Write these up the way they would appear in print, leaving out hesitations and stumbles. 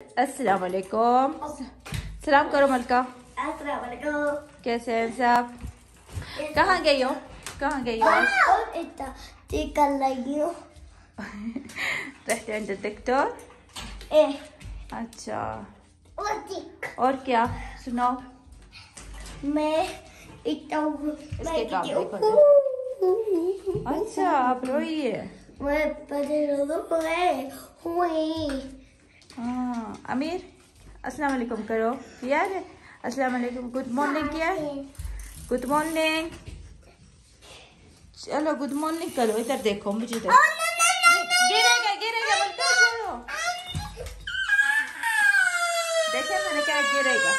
अस्सलाम वालेकुम। सलाम करो मलका। अस्सलाम वालेकुम। कैसे हैं सब? कहाँ गई हो? कहाँ गई हो? चिकन लगी हो। रहते हैं डिटेक्टर। अच्छा, और क्या सुनाओ? मैं इसके काम देखो। अच्छा, आप रोई है? हाँ, अमीर अस्सलाम वालेकुम करो। किया है? अस्सलाम वालेकुम, गुड मॉर्निंग किया है? Good morning. चलो गुड मॉर्निंग करो। इधर देखो, मुझे इधर। गिरेगा गिरेगा मलका, छोड़ो। देखे मैंने कहा गिरेगा।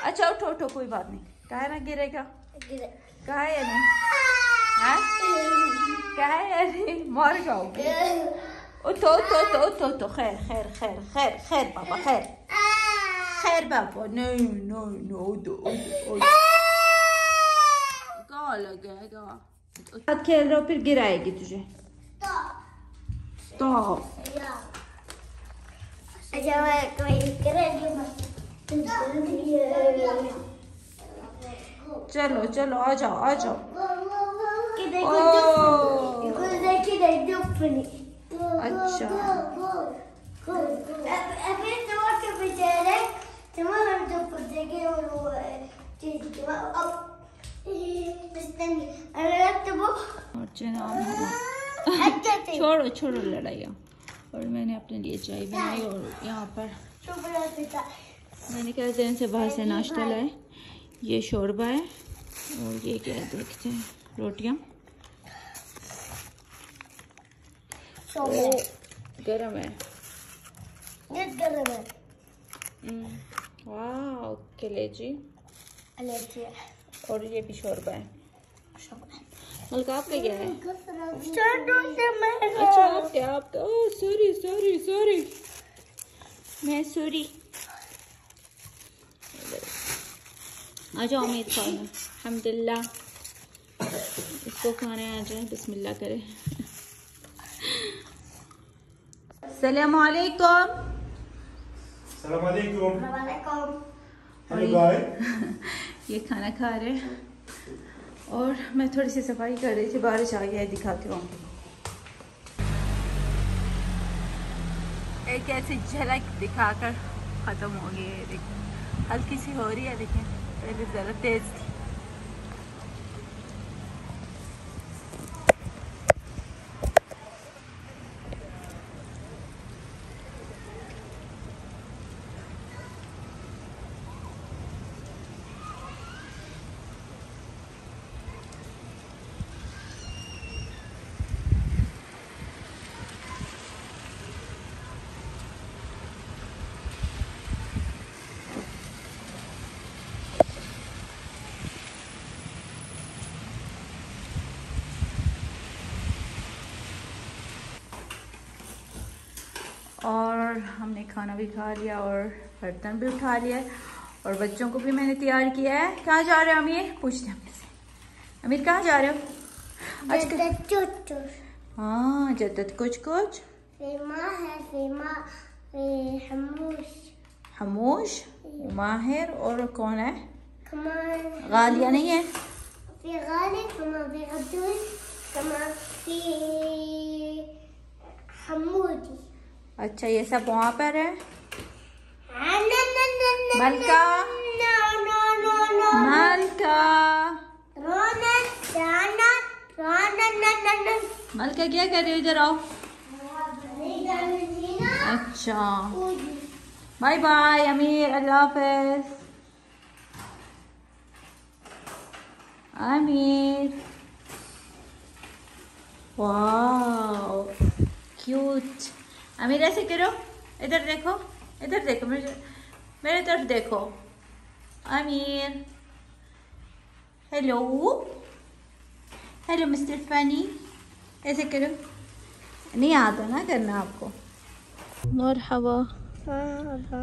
अच्छा उठो उठो, कोई बात नहीं। कहा ना गिरेगा, कहा है नहीं? हाँ कहा है नहीं? मर जाओगे। उठो उठो उठो उठो उठो। खैर खैर खैर खैर खैर पापा, खैर खैर पापा। नहीं नहीं नो दो कहाँ लगेगा? साथ खेल रहे हो फिर गिराएगी तुझे तो। चलो चलो आ जाओ आ जाओ। अच्छा छोड़ो छोड़ो लड़ाइयाँ। और मैंने अपने लिए चाय बनाई और यहाँ पर मैंने कहा दिन से बाहर से नाश्ता लाए। ये शोरबा है और ये क्या देखते हैं, रोटियाँ गरम है। वाह कलेजी और ये भी शोरबा है। मलका आपका क्या है? अच्छा आपका ओह सॉरी सॉरी सॉरी, मैं सॉरी। आ जाओ उम्मीद खाना। अल्हम्दुलिल्लाह, इसको खाने आ जाए। बिस्मिल्लाह करें। अस्सलाम वालेकुम। अस्सलाम वालेकुम। हेलो ये खाना खा रहे हैं और मैं थोड़ी सी सफाई कर रही थी। बारिश आ गया है, दिखाती हूँ। एक ऐसी झलक दिखाकर ख़त्म हो गई है। देखिए हल्की सी हो रही है, देखिए पहले ज़रा तेज़ थी। और हमने खाना भी खा लिया और बर्तन भी उठा लिया है और बच्चों को भी मैंने तैयार किया है। कहाँ जा रहे हो अमीर? पूछते हैं अपने से। अमीर कहाँ जा रहे हो? हाँ जद्दत कुछ कुछ हमूश माहिर और कौन है? गालिया नहीं है? अच्छा ये सब वहाँ पर है। मलका मलका मलका क्या कर रहे हो? इधर आओ। अच्छा बाय बाय अमीर, अल्लाह हाफ़िज़। अमीर वाओ क्यूट। अमीर ऐसे करो, इधर देखो, इधर देखो, मेरे तरफ देखो। अमीर हेलो हेलो मिस्टर फनी, ऐसे करो। नहीं आता ना करना आपको। मरहबा मरहबा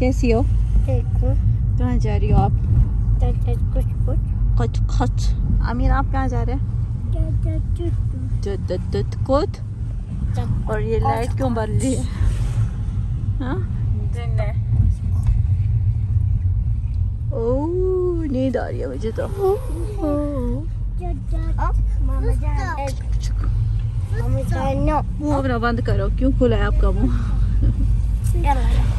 कैसी हो? देखो कहाँ जा रही हो आप? कुछ कुछ कुछ। आमिर आप कहाँ जा रहे हैं? कोट। और ये लाइट क्यों बन रही है? हाँ? ओह नींद आ रही है मुझे तो। मुँह अपना बंद करो। क्यों खुला है आपका मुँह?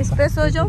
इस पे सो जाओ।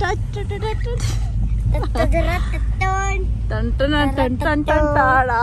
टन टन टन टन टन टाड़ा।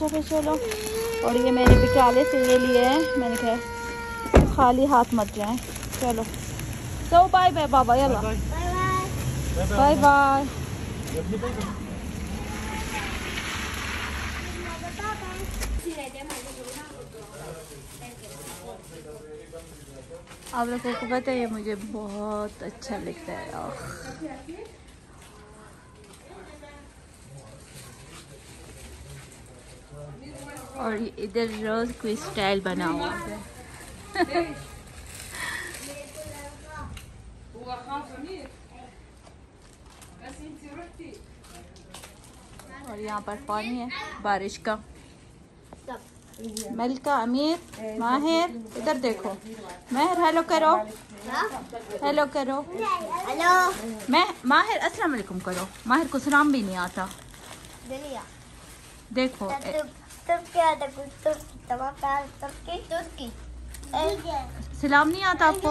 चलो चलो। और ये मैंने बिचाले से ये लिए हैं। मैंने कहा खाली हाथ मत जाएं। चलो तो बाय बाय बाबा। यल्ला बाय बाय। आप लोगों को पता है मुझे बहुत अच्छा लगता है यार। और इधर रोज कोई स्टाइल बना हुआ है। और यहाँ पर पानी है बारिश का। मलका, अमीर, माहिर इधर देखो। माहिर हेलो करो। हेलो करो। हेलो। मैं माहिर अस्सलाम वालेकुम करो। माहिर को सलाम भी नहीं आता। देखो सलाम नहीं आता आपको?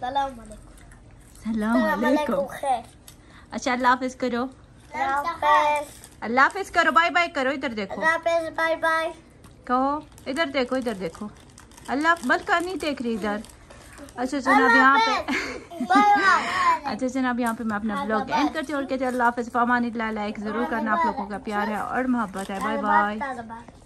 सलाम अलैकुम। सलाम अलैकुम। अच्छा अल्लाह हाफिज करो। अल्लाह हाफिज करो। बाय बाय करो। इधर देखो। बाय बाय कहो। इधर देखो इधर देखो। अल्लाह मलका नहीं देख रही इधर। अच्छा जनाब यहाँ पे अच्छा जनाब यहाँ पे मैं अपना ब्लॉग एंड करती हूँ और कहते हैं अल्लाह हाफिज। फ़ामानिल्लाह। लाइक ज़रूर करना। आप लोगों का प्यार है और मोहब्बत है। Bye bye.